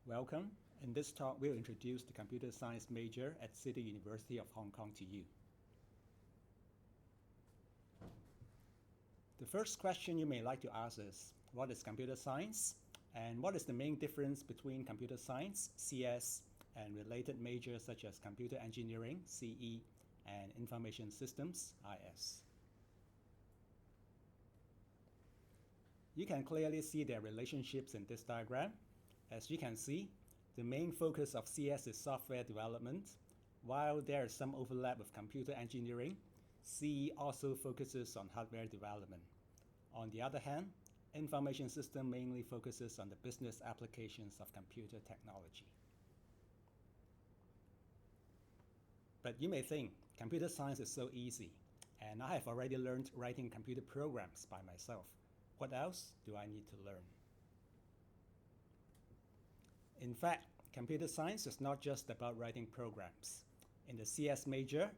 Welcome. In this talk, we'll introduce the computer science major at City University of Hong Kong to you. The first question you may like to ask is, what is computer science? And what is the main difference between computer science, CS, and related majors such as computer engineering, CE, and information systems, IS? You can clearly see their relationships in this diagram. As you can see, the main focus of CS is software development. While there is some overlap with computer engineering, CE also focuses on hardware development. On the other hand, information system mainly focuses on the business applications of computer technology. But you may think, computer science is so easy, and I have already learned writing computer programs by myself. What else do I need to learn? In fact, computer science is not just about writing programs. In the CS major,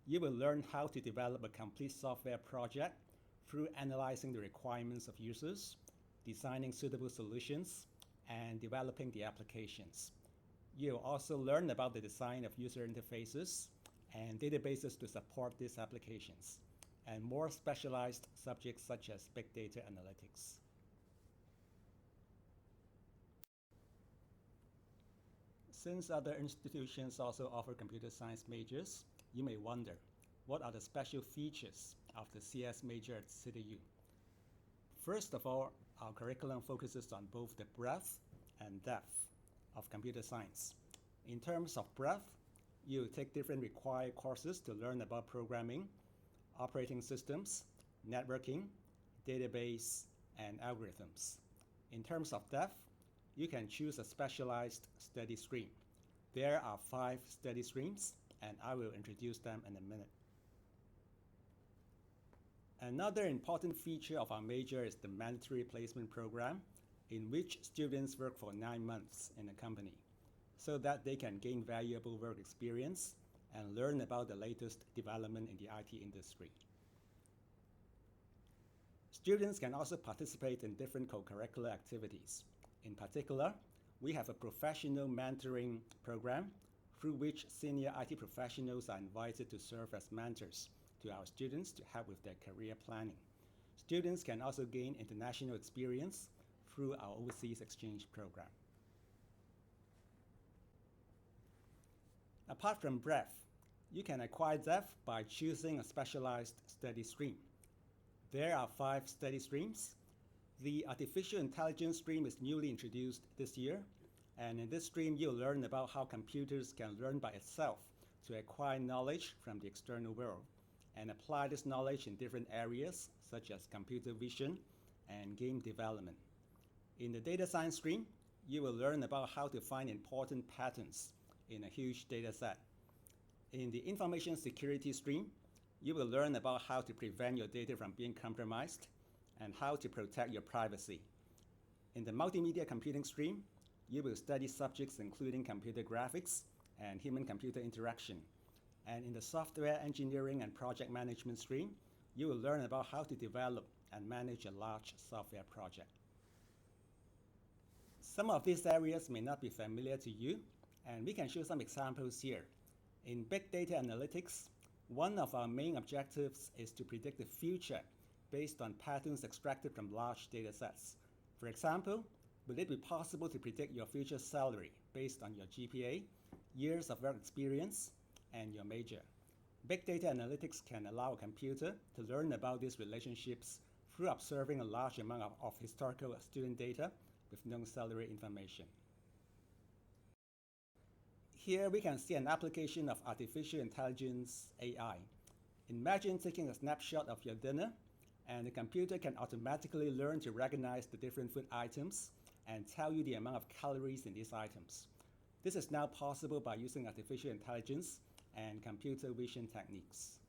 you will learn how to develop a complete software project through analyzing the requirements of users, designing suitable solutions, and developing the applications. You'll also learn about the design of user interfaces and databases to support these applications, and more specialized subjects such as big data analytics. Since other institutions also offer computer science majors, you may wonder, what are the special features of the CS major at CityU? First of all, our curriculum focuses on both the breadth and depth of computer science. In terms of breadth, you take different required courses to learn about programming, operating systems, networking, database, and algorithms. In terms of depth, you can choose a specialized study stream. There are 5 study streams, and I will introduce them in a minute. Another important feature of our major is the mandatory placement program, in which students work for 9 months in a company, so that they can gain valuable work experience and learn about the latest development in the IT industry. Students can also participate in different co-curricular activities. In particular, we have a professional mentoring program through which senior IT professionals are invited to serve as mentors to our students to help with their career planning. Students can also gain international experience through our overseas exchange program. Apart from breadth, you can acquire depth by choosing a specialized study stream. There are 5 study streams. The artificial intelligence stream is newly introduced this year, and in this stream you'll learn about how computers can learn by itself to acquire knowledge from the external world and apply this knowledge in different areas such as computer vision and game development. In the data science stream, you will learn about how to find important patterns in a huge data set. In the information security stream, you will learn about how to prevent your data from being compromised and how to protect your privacy. In the multimedia computing stream, you will study subjects including computer graphics and human-computer interaction. And in the software engineering and project management stream, you will learn about how to develop and manage a large software project. Some of these areas may not be familiar to you, and we can show some examples here. In big data analytics, one of our main objectives is to predict the future based on patterns extracted from large data sets. For example, will it be possible to predict your future salary based on your GPA, years of work experience, and your major? Big data analytics can allow a computer to learn about these relationships through observing a large amount of historical student data with known salary information. Here we can see an application of artificial intelligence AI. Imagine taking a snapshot of your dinner, and the computer can automatically learn to recognize the different food items and tell you the amount of calories in these items. This is now possible by using artificial intelligence and computer vision techniques.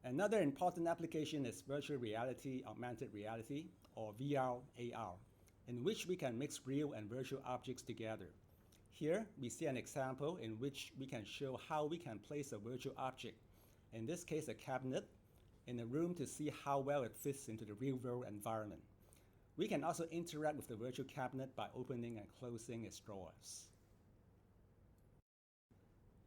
Another important application is virtual reality, augmented reality, or VR/AR, in which we can mix real and virtual objects together. Here, we see an example in which we can show how we can place a virtual object, in this case a cabinet, in a room to see how well it fits into the real-world environment. We can also interact with the virtual cabinet by opening and closing its drawers.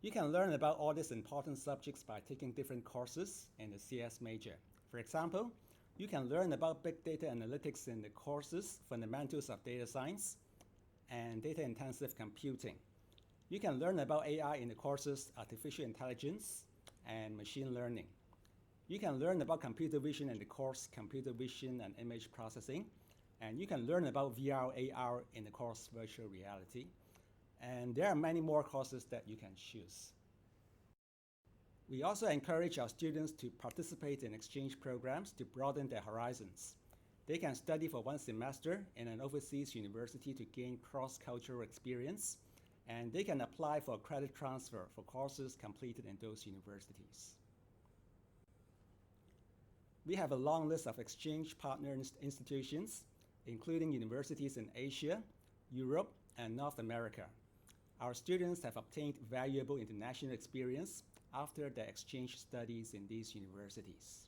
You can learn about all these important subjects by taking different courses in the CS major. For example, you can learn about big data analytics in the courses Fundamentals of Data Science and Data-Intensive Computing. You can learn about AI in the courses Artificial Intelligence and Machine Learning. You can learn about computer vision in the course Computer Vision and Image Processing. And you can learn about VR, AR in the course Virtual Reality. And there are many more courses that you can choose. We also encourage our students to participate in exchange programs to broaden their horizons. They can study for 1 semester in an overseas university to gain cross-cultural experience, and they can apply for a credit transfer for courses completed in those universities. We have a long list of exchange partner institutions, including universities in Asia, Europe, and North America. Our students have obtained valuable international experience after their exchange studies in these universities.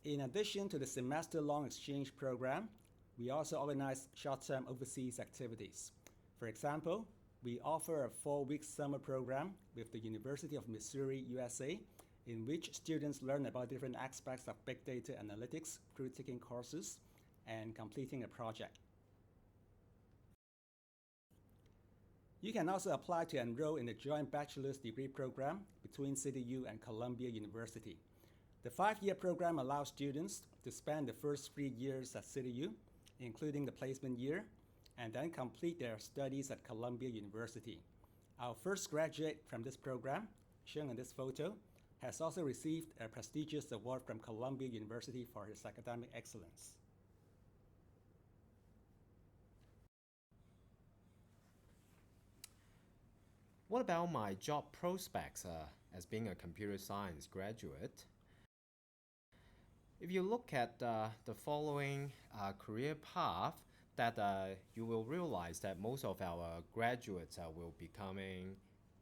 In addition to the semester-long exchange program, we also organize short-term overseas activities. For example, we offer a 4-week summer program with the University of Missouri, USA, in which students learn about different aspects of big data analytics through taking courses and completing a project. You can also apply to enroll in the joint bachelor's degree program between CityU and Columbia University. The 5-year program allows students to spend the first 3 years at CityU, including the placement year, and then complete their studies at Columbia University. Our first graduate from this program, shown in this photo, has also received a prestigious award from Columbia University for his academic excellence. What about my job prospects as being a computer science graduate? If you look at the following career path, that you will realize that most of our graduates will be becoming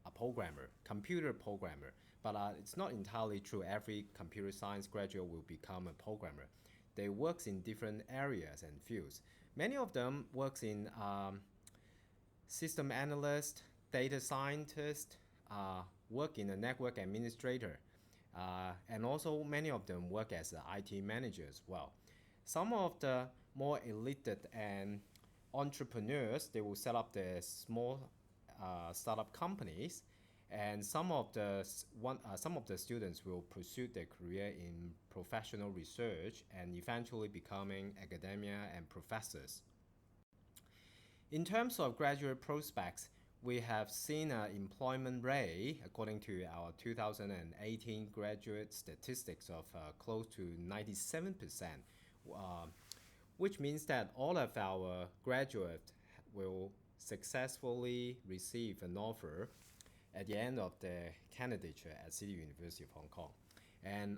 a programmer, computer programmer. But it's not entirely true. Every computer science graduate will become a programmer. They work in different areas and fields. Many of them works in system analyst, data scientist, work in a network administrator, and also many of them work as an IT manager as well. Some of the more elite and entrepreneurs, they will set up their small startup companies, and some of the students will pursue their career in professional research and eventually becoming academia and professors. In terms of graduate prospects, we have seen an employment rate, according to our 2018 graduate statistics, of close to 97%, which means that all of our graduates will successfully receive an offer at the end of their candidature at City University of Hong Kong. And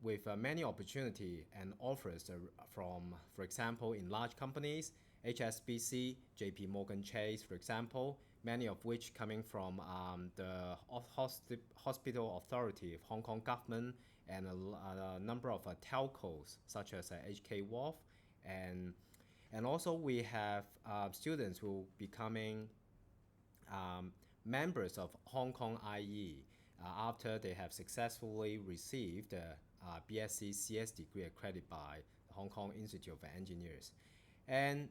with many opportunity and offers from, for example, in large companies, HSBC, JP Morgan Chase, for example, many of which coming from the Hospital Authority of Hong Kong government, and a number of telcos such as HK Wharf, and also we have students who will be becoming members of Hong Kong IE after they have successfully received a BSc CS degree accredited by the Hong Kong Institute of Engineers. And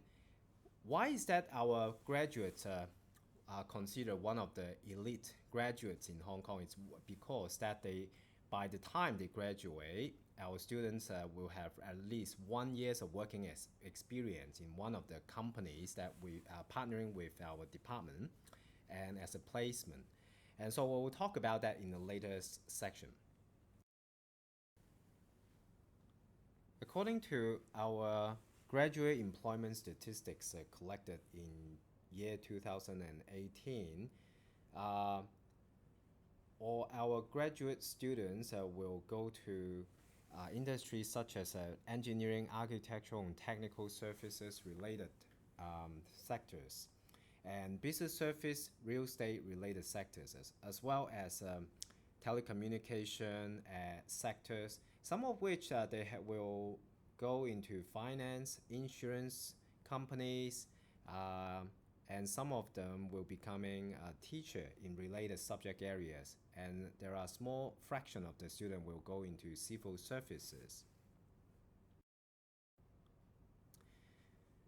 why is that our graduates are considered one of the elite graduates in Hong Kong? It's because that by the time they graduate, our students will have at least 1 year of working experience in one of the companies that we are partnering with our department, and as a placement. And so we'll talk about that in the later section. According to our graduate employment statistics collected in year 2018, all our graduate students will go to industries such as engineering, architectural, and technical services related sectors, and business service, real estate related sectors, as well as telecommunication sectors, some of which will go into finance, insurance companies, and some of them will becoming a teacher in related subject areas. And there are a small fraction of the student will go into civil services.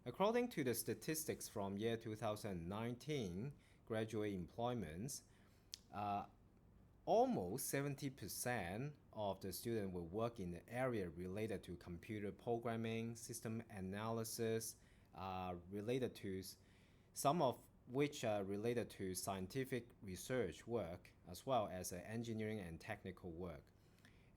According to the statistics from year 2019, graduate employments, almost 70% of the students will work in the area related to computer programming, system analysis, related to some of which are related to scientific research work as well as engineering and technical work.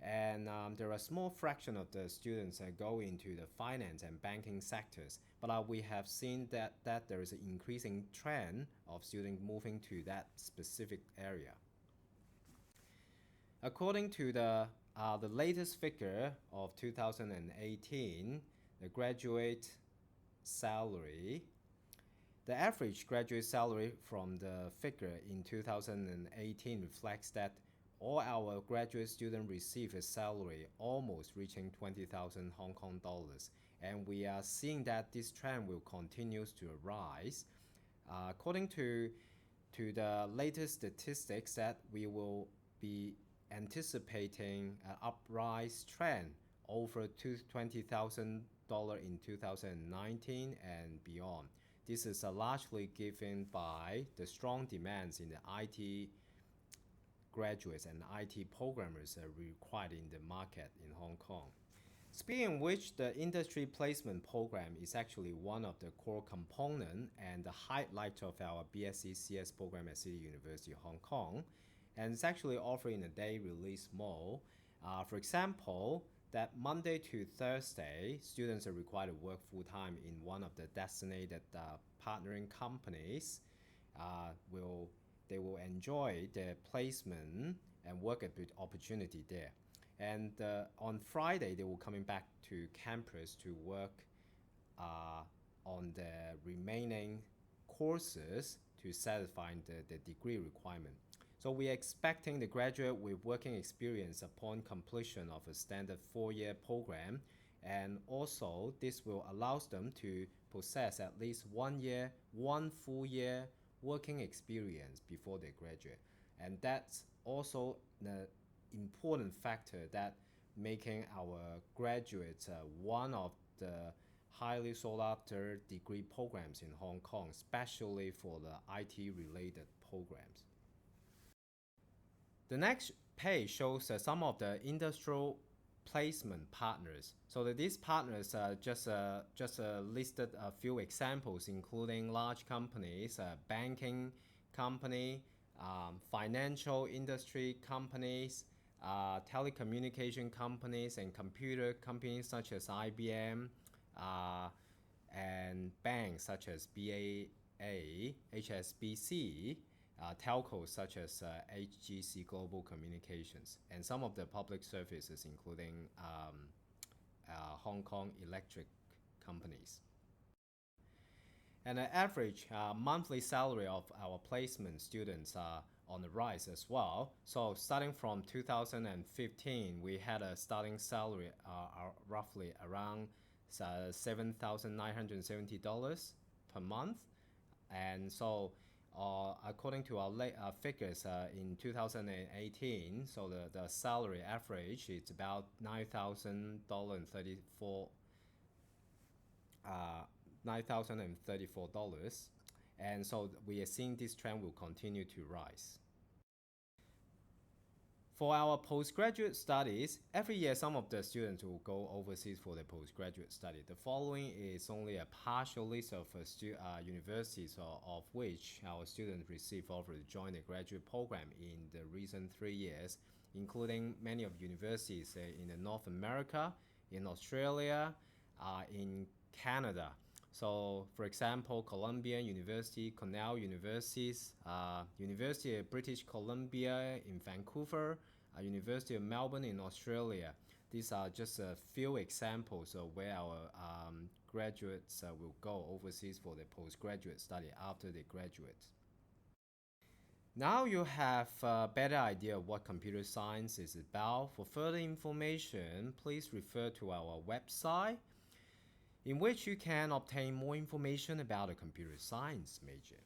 And there are a small fraction of the students that go into the finance and banking sectors, but we have seen that there is an increasing trend of students moving to that specific area. According to the latest figure of 2018, the graduate salary, the average graduate salary from the figure in 2018 reflects that all our graduate students receive a salary almost reaching 20,000 Hong Kong dollars. And we are seeing that this trend will continue to rise. According to the latest statistics, that we will be anticipating an uprise trend over $20,000 in 2019 and beyond. This is largely given by the strong demands in the IT graduates and IT programmers required in the market in Hong Kong. Speaking of which, the industry placement program is actually one of the core components and the highlight of our BSc CS program at City University of Hong Kong. And it's actually offered in a day release mode. For example, that Monday to Thursday, students are required to work full-time in one of the designated partnering companies. They will enjoy their placement and work opportunity there. And on Friday, they will coming back to campus to work on the remaining courses to satisfy the degree requirement. So we are expecting the graduate with working experience upon completion of a standard 4-year program, and also this will allow them to possess at least 1 full year working experience before they graduate. And that's also the important factor that making our graduates one of the highly sought after degree programs in Hong Kong, especially for the IT related programs. The next page shows some of the industrial placement partners. So that these partners just listed a few examples, including large companies, banking company, financial industry companies, telecommunication companies, and computer companies such as IBM, and banks such as BAA, HSBC, telcos such as HGC Global Communications, and some of the public services including Hong Kong electric companies. And the average monthly salary of our placement students are on the rise as well. So starting from 2015, we had a starting salary roughly around $7,970 per month. And so according to our figures in 2018, so the salary average is about $9,034. And so we are seeing this trend will continue to rise. For our postgraduate studies, every year some of the students will go overseas for their postgraduate study. The following is only a partial list of universities of which our students receive offer to join the graduate program in the recent 3 years, including many of universities in North America, in Australia, in Canada. So, for example, Columbia University, Cornell Universities, University of British Columbia in Vancouver, University of Melbourne in Australia. These are just a few examples of where our graduates will go overseas for their postgraduate study after they graduate. Now you have a better idea of what computer science is about. For further information, please refer to our website, in which you can obtain more information about a computer science major.